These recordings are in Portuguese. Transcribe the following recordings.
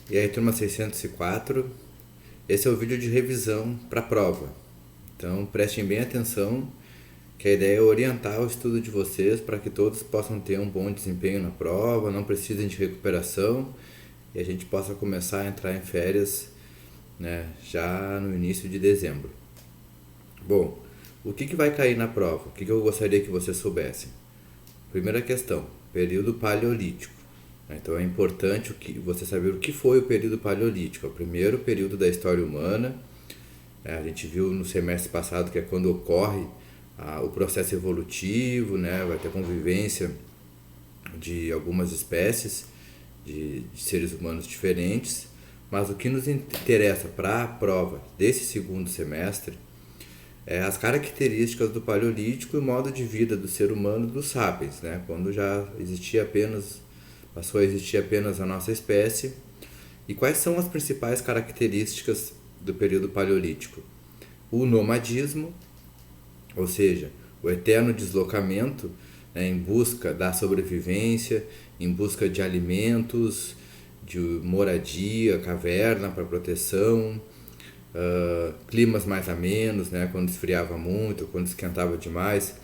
E aí, turma 604, esse é o vídeo de revisão para a prova. Então, prestem bem atenção, que a ideia é orientar o estudo de vocês para que todos possam ter um bom desempenho na prova, não precisem de recuperação e a gente possa começar a entrar em férias, né, já no início de dezembro. Bom, o que vai cair na prova? O que eu gostaria que vocês soubessem? Primeira questão, período paleolítico. Então é importante você saber o que foi o período paleolítico. É o primeiro período da história humana. A gente viu no semestre passado que é quando ocorre o processo evolutivo, né? Vai ter convivência de algumas espécies de seres humanos diferentes. Mas o que nos interessa para a prova desse segundo semestre é as características do paleolítico e o modo de vida do ser humano dos sapiens, né? Quando já passou a existir apenas a nossa espécie. E quais são as principais características do período paleolítico? O nomadismo, ou seja, o eterno deslocamento, né, em busca da sobrevivência, em busca de alimentos, de moradia, caverna para proteção, climas mais amenos, né, quando esfriava muito, quando esquentava demais,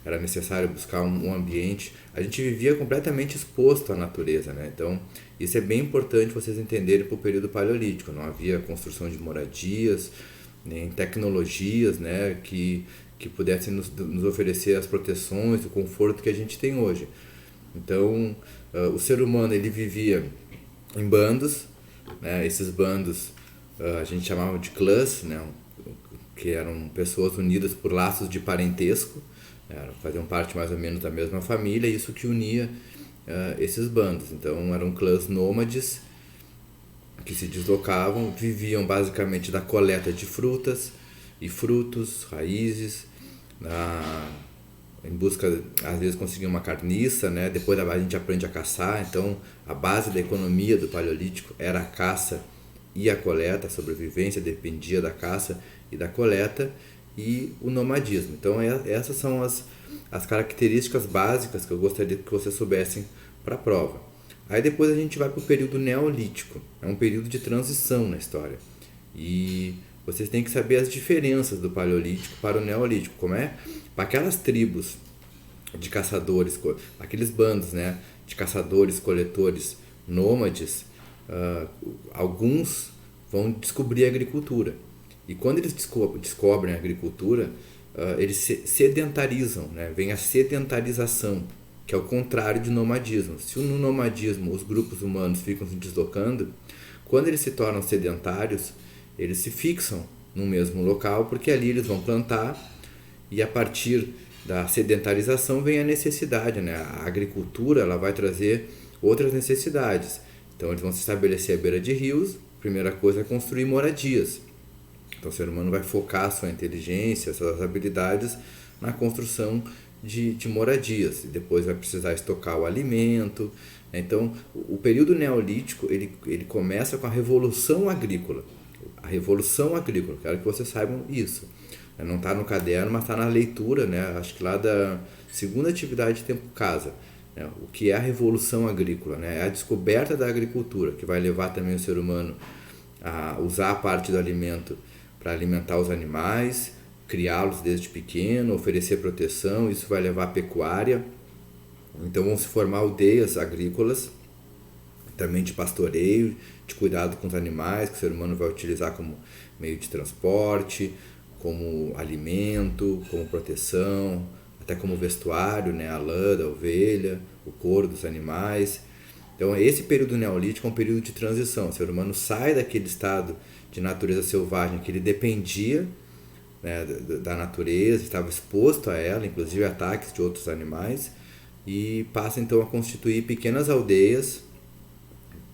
era necessário buscar um ambiente. A gente vivia completamente exposto à natureza, né? Então, isso é bem importante vocês entenderem para o período paleolítico. Não havia construção de moradias, nem tecnologias, né, que pudessem nos oferecer as proteções, o conforto que a gente tem hoje. Então, o ser humano ele vivia em bandos, né? Esses bandos a gente chamava de clãs, né? Que eram pessoas unidas por laços de parentesco, faziam parte mais ou menos da mesma família, e isso que unia esses bandos. Então eram clãs nômades que se deslocavam, viviam basicamente da coleta de frutas e frutos, raízes, em busca, às vezes conseguiam uma carniça, né? Depois a gente aprende a caçar, então a base da economia do paleolítico era a caça e a coleta, a sobrevivência dependia da caça e da coleta, e o nomadismo. Então essas são as características básicas que eu gostaria que vocês soubessem para a prova. Aí depois a gente vai para o período neolítico, é um período de transição na história. E vocês têm que saber as diferenças do paleolítico para o neolítico, como é? Para aquelas tribos de caçadores, aqueles bandos, né, de caçadores, coletores, nômades, alguns vão descobrir a agricultura. E quando eles descobrem a agricultura, eles se sedentarizam, né? Vem a sedentarização, que é o contrário de nomadismo. Se no nomadismo os grupos humanos ficam se deslocando, quando eles se tornam sedentários, eles se fixam no mesmo local, porque ali eles vão plantar, e a partir da sedentarização vem a necessidade, né? A agricultura ela vai trazer outras necessidades. Então eles vão se estabelecer à beira de rios, a primeira coisa é construir moradias. Então o ser humano vai focar sua inteligência, suas habilidades na construção de moradias. E depois vai precisar estocar o alimento. Então o período neolítico ele começa com a revolução agrícola. A revolução agrícola, quero que vocês saibam isso. Não está no caderno, mas está na leitura, né? Acho que lá da segunda atividade de tempo casa. Né? O que é a revolução agrícola? Né? É a descoberta da agricultura, que vai levar também o ser humano a usar a parte do alimento para alimentar os animais, criá-los desde pequeno, oferecer proteção, isso vai levar à pecuária. Então vão se formar aldeias agrícolas, também de pastoreio, de cuidado com os animais, que o ser humano vai utilizar como meio de transporte, como alimento, como proteção, até como vestuário, né? A lã da ovelha, o couro dos animais. Então esse período neolítico é um período de transição. O ser humano sai daquele estado de natureza selvagem que ele dependia, né, da natureza, estava exposto a ela, inclusive a ataques de outros animais, e passa então a constituir pequenas aldeias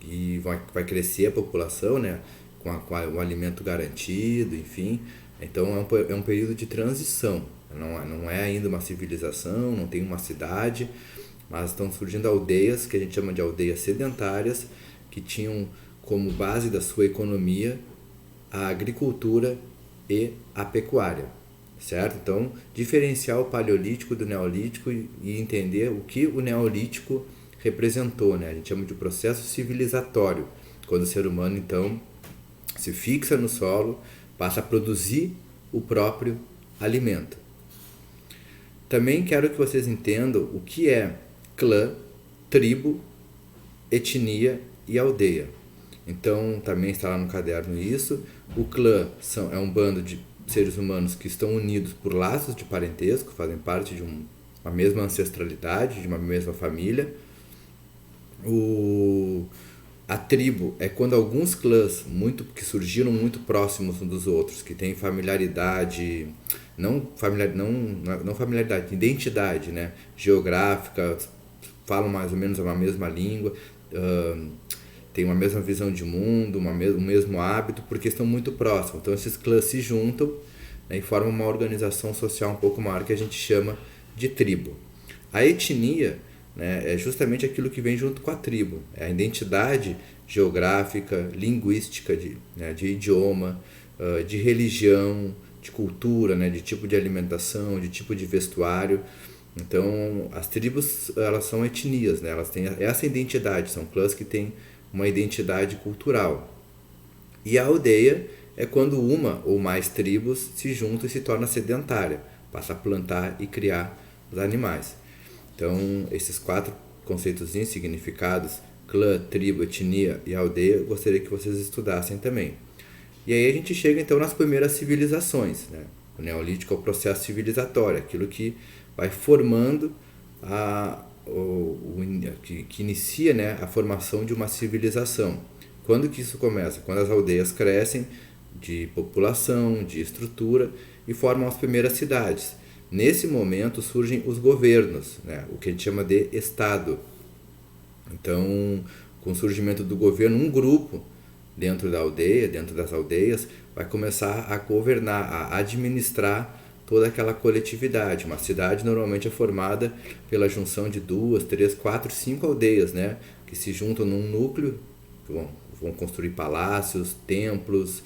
e vai crescer a população, né, com o alimento garantido, enfim. Então é um período de transição, não é ainda uma civilização, não tem uma cidade, mas estão surgindo aldeias que a gente chama de aldeias sedentárias, que tinham como base da sua economia a agricultura e a pecuária, certo? Então, diferenciar o paleolítico do neolítico e entender o que o neolítico representou, né? A gente chama de processo civilizatório, quando o ser humano então se fixa no solo, passa a produzir o próprio alimento. Também quero que vocês entendam o que é clã, tribo, etnia e aldeia. Então, também está lá no caderno isso. O clã é um bando de seres humanos que estão unidos por laços de parentesco, fazem parte de uma mesma ancestralidade, de uma mesma família. A tribo é quando alguns clãs que surgiram muito próximos uns dos outros, que têm familiaridade, não familiaridade, identidade, né, geográfica, falam mais ou menos a mesma língua, têm uma mesma visão de mundo, o mesmo hábito, porque estão muito próximos. Então esses clãs se juntam, né, e formam uma organização social um pouco maior que a gente chama de tribo. A etnia, né, é justamente aquilo que vem junto com a tribo, é a identidade geográfica, linguística, de idioma, de religião, de cultura, né, de tipo de alimentação, de tipo de vestuário. Então as tribos, elas são etnias, né, elas têm essa identidade, são clãs que têm uma identidade cultural. E a aldeia é quando uma ou mais tribos se juntam e se torna sedentária, passa a plantar e criar os animais. Então, esses 4 conceitos significados, clã, tribo, etnia e aldeia, eu gostaria que vocês estudassem também. E aí a gente chega então nas primeiras civilizações, né? O Neolítico é o processo civilizatório, aquilo que vai formando que inicia, né, a formação de uma civilização. Quando que isso começa? Quando as aldeias crescem de população, de estrutura e formam as primeiras cidades. Nesse momento surgem os governos, né? O que a gente chama de Estado. Então, com o surgimento do governo, um grupo dentro da aldeia, dentro das aldeias, vai começar a governar, a administrar toda aquela coletividade. Uma cidade normalmente é formada pela junção de 2, 3, 4, 5 aldeias, né? Que se juntam num núcleo, que vão construir palácios, templos,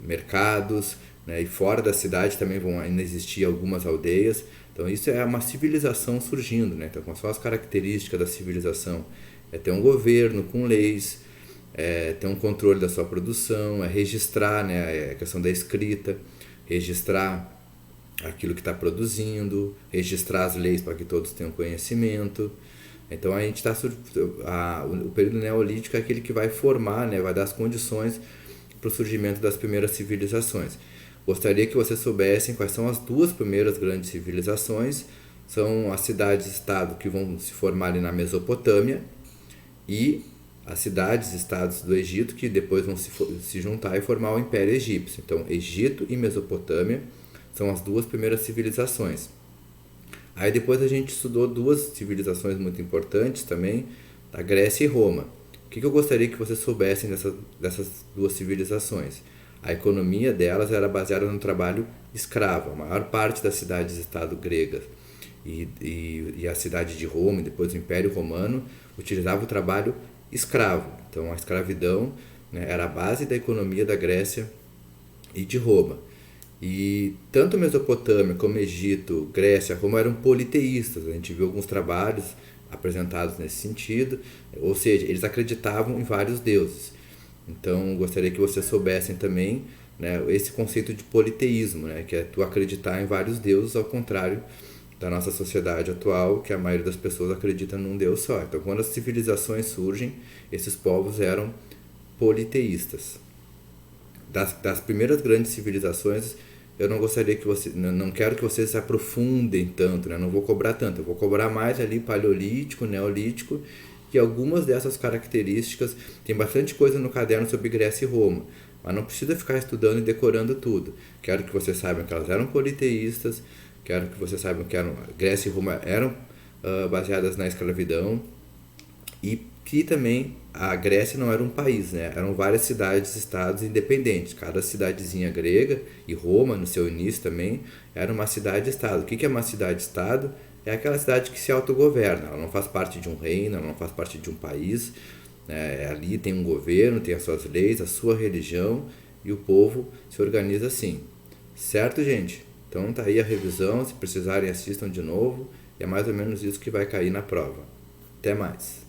mercados, né? E fora da cidade também vão ainda existir algumas aldeias. Então isso é uma civilização surgindo, né? Então, quais são as características da civilização? É ter um governo com leis, ter um controle da sua produção, é registrar, né? A questão da escrita, registrar aquilo que está produzindo, registrar as leis para que todos tenham conhecimento. Então a gente o período neolítico é aquele que vai formar, né? Vai dar as condições para o surgimento das primeiras civilizações. Gostaria que vocês soubessem quais são as 2 primeiras grandes civilizações. São as cidades-estado que vão se formar ali na Mesopotâmia e as cidades-estados do Egito, que depois vão se juntar e formar o Império Egípcio. Então, Egito e Mesopotâmia são as 2 primeiras civilizações. Aí depois a gente estudou 2 civilizações muito importantes também, a Grécia e Roma. O que eu gostaria que vocês soubessem dessas 2 civilizações? A economia delas era baseada no trabalho escravo. A maior parte das cidades-estado gregas e a cidade de Roma e depois o Império Romano utilizava o trabalho escravo. Então a escravidão, né, era a base da economia da Grécia e de Roma. E tanto Mesopotâmia como Egito, Grécia, Roma eram politeístas. A gente viu alguns trabalhos apresentados nesse sentido, ou seja, eles acreditavam em vários deuses. Então, gostaria que vocês soubessem também, né, esse conceito de politeísmo, né, que é tu acreditar em vários deuses, ao contrário da nossa sociedade atual, que a maioria das pessoas acredita num deus só. Então, quando as civilizações surgem, esses povos eram politeístas. Das primeiras grandes civilizações, eu não quero que vocês se aprofundem tanto, né? Não vou cobrar tanto, eu vou cobrar mais ali paleolítico, neolítico, e algumas dessas características. Tem bastante coisa no caderno sobre Grécia e Roma, mas não precisa ficar estudando e decorando tudo. Quero que vocês saibam que elas eram politeístas, quero que vocês saibam que Grécia e Roma eram baseadas na escravidão, e que também a Grécia não era um país, né? Eram várias cidades-estados independentes. Cada cidadezinha grega, e Roma no seu início também, era uma cidade-estado. O que é uma cidade-estado? É aquela cidade que se autogoverna. Ela não faz parte de um reino, ela não faz parte de um país. Ali tem um governo, tem as suas leis, a sua religião, e o povo se organiza assim. Certo, gente? Então tá aí a revisão. Se precisarem, assistam de novo. E é mais ou menos isso que vai cair na prova. Até mais!